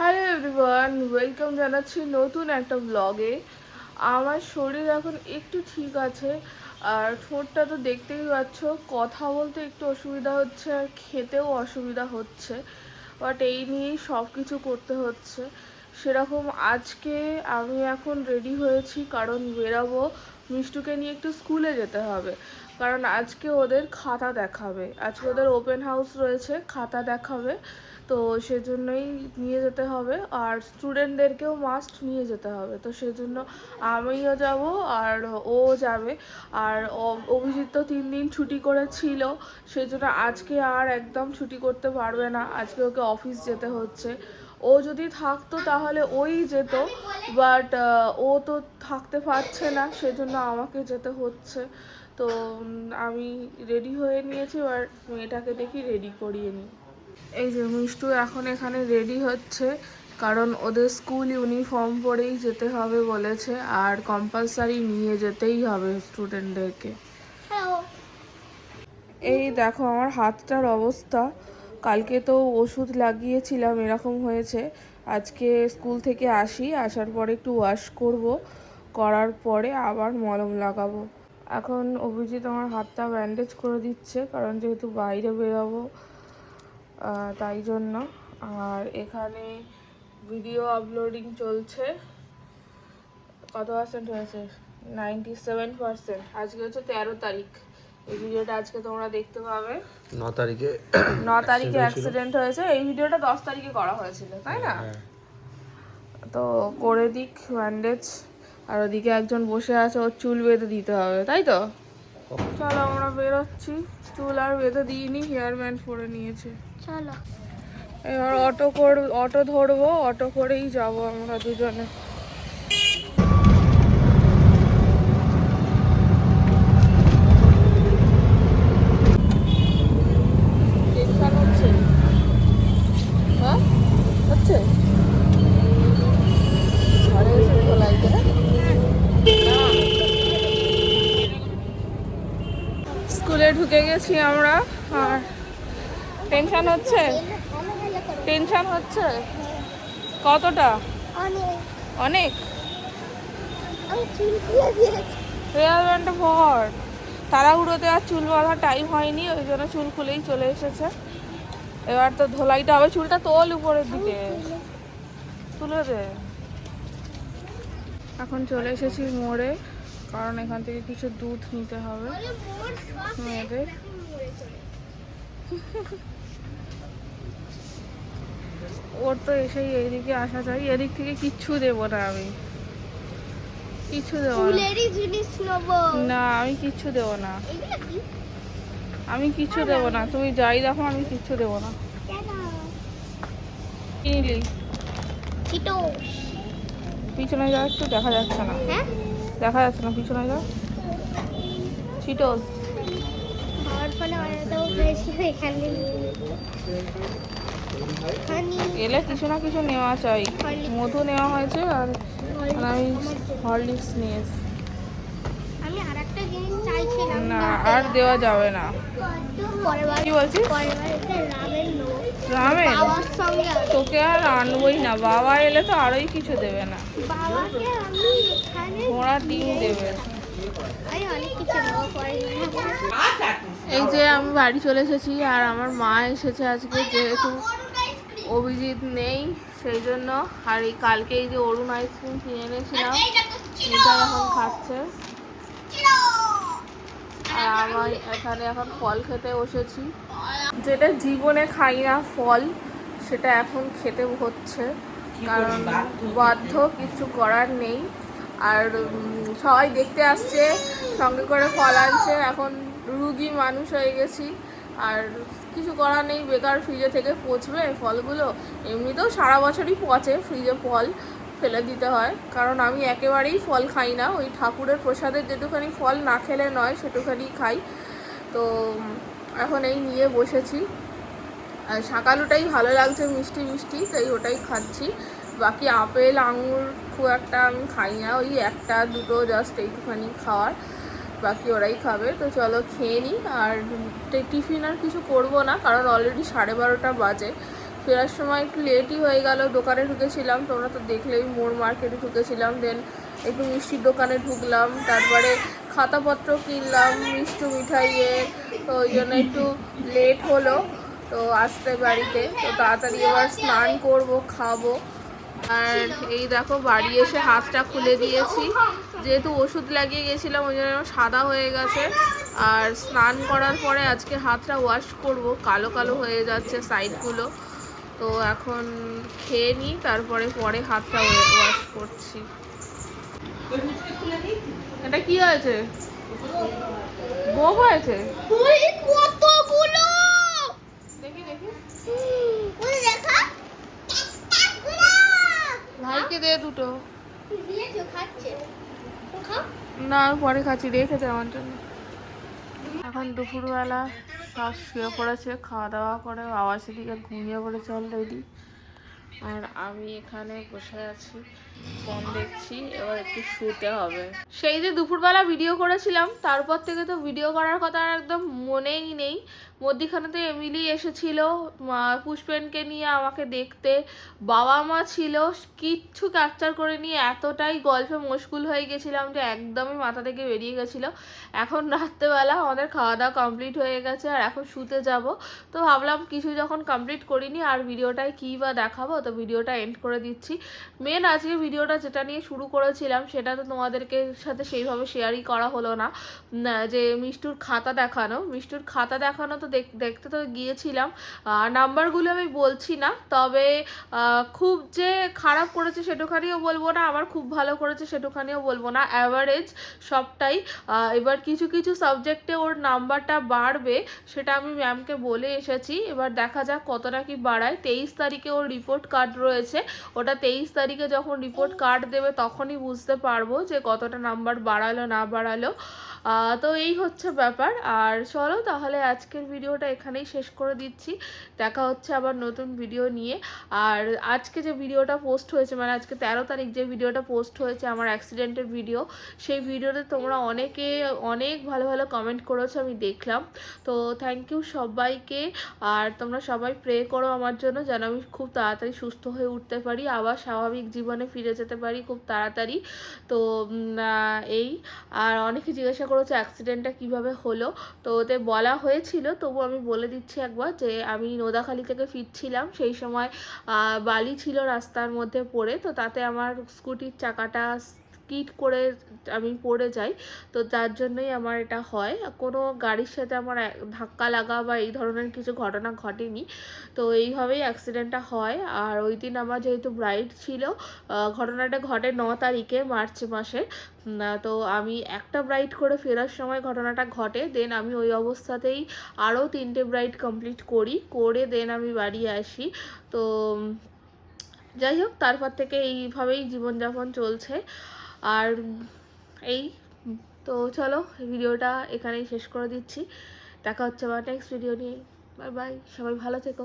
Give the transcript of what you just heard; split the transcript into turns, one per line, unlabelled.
Hello everyone, welcome জানাচ্ছি নতুন একটা ব্লগে। আমার শরীর এখন একটু ঠিক আছে, আর ঠোঁটটা তো দেখতেই পাচ্ছ, কথা বলতে একটু অসুবিধা হচ্ছে আর খেতেও অসুবিধা হচ্ছে। বাট এই নিয়েই সব কিছু করতে হচ্ছে। সেরকম আজকে আমি এখন রেডি হয়েছি, কারণ বেরাবো। মিষ্টুকে নিয়ে একটু স্কুলে যেতে হবে, কারণ আজকে ওদের খাতা দেখাবে। আজকে ওদের ওপেন হাউস রয়েছে, খাতা দেখাবে। তো সেজন্যই নিয়ে যেতে হবে, আর স্টুডেন্টদেরকেও মাস্ট নিয়ে যেতে হবে। তো সেজন্য আমিও যাব আর ও যাবে। আর অভিজিৎ তো 3 দিন ছুটি করেছিল, সেজন্য আজকে আর একদম ছুটি করতে পারবে না। আজকে ওকে অফিস যেতে হচ্ছে। ও যদি থাকতো তাহলে ওই যেত, বাট ও তো থাকতে পারছে না, সেজন্য আমাকে যেতে হচ্ছে। তো আমি রেডি হয়ে নিয়েছি, এবার মেয়েটাকে দেখি রেডি করিয়ে নিই। এই যে মিষ্টু এখন এখানে রেডি হচ্ছে, কারণ ওদের স্কুল ইউনিফর্ম পরেই যেতে হবে বলেছে, আর কম্পালসারি নিয়ে যেতেই হবে স্টুডেন্টদেরকে। এই দেখো আমার হাতটার অবস্থা, কালকে তো ওষুধ লাগিয়েছিলাম, এরকম হয়েছে। আজকে স্কুল থেকে আসার পরে একটু ওয়াশ করব, করার পরে আবার মলম লাগাবো। এখন অভিজিৎ আমার হাতটা ব্যান্ডেজ করে দিচ্ছে, কারণ যেহেতু বাইরে বেরোবো তাই জন্য। আর এখানে ভিডিও আপলোডিং চলছে। কত পার্সেন্ট হয়েছে? 97%। আজকে হচ্ছে 13 তারিখ। এই ভিডিওটা আজকে তোমরা দেখতে পাবে। 9 তারিখে অ্যাক্সিডেন্ট হয়েছে। এই ভিডিওটা 10 তারিখে করা হয়েছিল, তাই না? তো করে দিক ব্যান্ডেজ। আর ওদিকে একজন বসে আছে, ওর চুল বেঁধে দিতে হবে, তাই তো? চলো আমরা বেরোচ্ছি। চুল আর বেঁধে দিইনি, হেয়ার ব্যান্ড পরে নিয়েছে। চলো এবার অটো ধরবো, অটো করেই যাবো আমরা দুজনে। স্কুলে ঢুকে গেছি আমরা, আর টেনশন হচ্ছে। কতটা? অনেক। হেয়ার ব্যান্ডটা পর, তাড়াহুড়োতে আর চুল বাঁধার টাইম হয়নি, ওই জন্য চুল খুলেই চলে এসেছে। এবার তো ধোলাইটা হবে। চুলটা তোল উপরের দিকে, তুলে দে। এখন চলে এসেছি মোড়ে, কারণ এখান থেকে কিছু দুধ নিতে হবে মেয়েদের। ওর তো এসেই এইদিকে আসা চাই, এদিক থেকে কিচ্ছু দেবো না আমি, কিচ্ছু দেবো না। আমি কিচ্ছু দেবো না, আমি কিচ্ছু দেবো না। তুমি যাই দেখো, আমি কিচ্ছু দেবো না। কিনলি পিছনে যা, একটু দেখা যাচ্ছে না, দেখা যাচ্ছে না, পিছনে যা। চিটোস এলে কিছু না কিছু নেওয়া চাই। মধু নেওয়া হয়েছে, আর আমি হরলিক্স নিয়েছি। না, আর দেওয়া যাবে না। কি বলছিস? রামেন তোকে আর আনবই না, বাবা এলে তো আরোই কিছু দেবে না, ঘোড়া ডিম দেবে। এই যে আমি বাড়ি চলে এসেছি, আর আমার মা এসেছে আজকে, যেহেতু অভিজিৎ নেই সেই জন্য। আর এই কালকে এই যে অরুণ আইসক্রিম কিনে এনেছিলাম, এটা এখন খাচ্ছে। আর আমি এখানে এখন ফল খেতে বসেছি, যেটা জীবনে খাই না ফল, সেটা এখন খেতে হচ্ছে, কারণ বাধ্য, কিছু করার নেই। আর সবাই দেখতে আসছে, সঙ্গে করে ফল আনছে। এখন রুগী মানুষ হয়ে গেছি, আর কিছু করার নেই। বেকার ফ্রিজে থেকে পচবে ফলগুলো, এমনিতেও সারা বছরই পচে ফ্রিজে ফল, ফেলে দিতে হয়। কারণ আমি একেবারেই ফল খাই না, ওই ঠাকুরের প্রসাদের যেটুখানি ফল না খেলে নয় সেটুখানি খাই। তো এখন এই নিয়ে বসেছি, আর শাকালুটাই ভালো লাগছে, মিষ্টি মিষ্টি, তাই ওটাই খাচ্ছি। বাকি আপেল আঙুর খুব একটা আমি খাই না, ওই একটা দুটো জাস্ট এইটুখানি খাওয়ার, বাকি ওরাই খাবে। তো চলো খেয়ে নিই। আর টিফিন আর কিছু করবো না, কারণ অলরেডি 12:30 বাজে, ফেরার সময় একটু লেটই হয়ে গেল। দোকানে ঢুকেছিলাম, তোমরা তো দেখলেই, মোড় মার্কেটে ঢুকেছিলাম, দেন একটু মিষ্টির দোকানে ঢুকলাম, তারপরে খাতাপত্র কিনলাম মিষ্টি মিঠাইয়ের, তো ওই জন্য একটু লেট হলো তো আসতে বাড়িতে। তো তাড়াতাড়ি এবার স্নান করব, খাবো। আর এই দেখো বাড়ি এসে হাতটা খুলে দিয়েছি, যেহেতু ওষুধ লাগিয়ে গেছিলাম ওই জন্য সাদা হয়ে গেছে। আর স্নান করার পরে আজকে হাতটা ওয়াশ করব, কালো কালো হয়ে যাচ্ছে সাইডগুলো। তো এখন খেয়ে নিই, তারপরে পরে হাতটা ওয়াশ করছি। এটা কি হয়েছে? বউ হয়েছে কতগুলো, দেখি দেখি, ভাইকে দে দুটো। না পরে খাচ্ছি, রেখে দে আমার জন্য। এখন দুপুরবেলা সব শুয়ে পড়েছে, খাওয়া দাওয়া করে বাবা সেদিকে ঘুমিয়ে পড়েছে অলরেডি। আর আমি এখানে বসে আছি, ফোন দেখছি, এবার একটু শুতে হবে। সেই যে দুপুরবেলা ভিডিও করেছিলাম তারপর থেকে তো ভিডিও করার কথা আর একদম মনেই নেই। মধ্যিখানে তো এমিলি এসেছিল পুষ্পেনকে নিয়ে আমাকে দেখতে, বাবা মা ছিল, কিচ্ছু ক্যাপচার করে নিয়ে এতটাই গল্পে মশগুল হয়ে গেছিলাম যে একদমই মাথা থেকে বেরিয়ে গেছিলো। এখন রাত্রেবেলা আমাদের খাওয়া দাওয়া কমপ্লিট হয়ে গেছে আর এখন শুতে যাব। তো ভাবলাম কিছু যখন কমপ্লিট করিনি আর ভিডিওটায় কী বা দেখাবো, তো ভিডিওটা এন্ড করে দিচ্ছি। মেন আজকে ভিডিওটা যেটা নিয়ে শুরু করেছিলাম সেটা তো তোমাদেরকে সাথে সেইভাবে শেয়ারই করা হলো না, যে মিষ্টুর খাতা দেখানো। মিষ্টুর খাতা দেখানো তো দেখতে তো গিয়েছিলাম, নাম্বারগুলো আমি বলছি না, তবে খুব যে খারাপ করেছে সেটুখানিও বলবো না, আবার খুব ভালো করেছে সেটুখানিও বলবো না, অ্যাভারেজ সবটাই। এবার কিছু কিছু সাবজেক্টে ওর নাম্বারটা বাড়বে, সেটা আমি ম্যামকে বলে এসেছি, এবার দেখা যাক কতটা কি বাড়ায়। 23 তারিখে ওর রিপোর্ট কার্ড রয়েছে, ওটা 23 তারিখে যখন রিপোর্ট কার্ড দেবে তখনই বুঝতে পারবো যে কতটা নাম্বার বাড়ালো না বাড়ালো। তো এই হচ্ছে ব্যাপার। আর চলো তাহলে আজকের ভিডিওটা এখানেই শেষ করে দিচ্ছি, দেখা হচ্ছে আবার নতুন ভিডিও নিয়ে। আর আজকে যে ভিডিওটা পোস্ট হয়েছে, মানে আজকে 13 তারিখ যে ভিডিওটা পোস্ট হয়েছে আমার অ্যাক্সিডেন্টের ভিডিও, সেই ভিডিওতে তোমরা অনেকে অনেক ভালো ভালো কমেন্ট করেছো, আমি দেখলাম। তো থ্যাংক ইউ সবাইকে। আর তোমরা সবাই প্রে করো আমার জন্য, যেন আমি খুব তাড়াতাড়ি সুস্থ হয়ে উঠতে পারি, আবার স্বাভাবিক জীবনে ফিরে যেতে পারি খুব তাড়াতাড়ি। তো এই, আর অনেকে জিজ্ঞাসা করেছে অ্যাক্সিডেন্টটা কিভাবে হলো, তো ওতে বলা হয়েছিল, তবু আমি বলে দিচ্ছি একবার, যে আমি নোদাখালি থেকে ফিরছিলাম, সেই সময় বালি ছিল রাস্তার মধ্যে পড়ে, তো তাতে আমার স্কুটির চাকাটা স্কিড করে আমি পড়ে যাই, তো তার জন্যই আমার এটা হয়। কোনো গাড়ির সাথে আমার ধাক্কা লাগা বা এই ধরনের কিছু ঘটনা ঘটেনি, তো এইভাবেই অ্যাক্সিডেন্টটা হয়। আর ওই দিন আমার যেহেতু ব্রাইড ছিল, ঘটনাটা ঘটে 9 তারিখে মার্চ মাসে, তো আমি একটা ব্রাইড করে ফেরার সময় ঘটনাটা ঘটে, দেন আমি ওই অবস্থাতেই আরও 3টে ব্রাইড কমপ্লিট করে দেন আমি বাড়ি আসি। তো যাই হোক, তারপর থেকে এইভাবেই জীবনযাপন চলছে। আর এই তো চলো ভিডিওটা এখানেই শেষ করে দিচ্ছি, দেখা হচ্ছে আবার নেক্সট ভিডিও নিয়ে। বাই বাই, সবাই ভালো থেকো।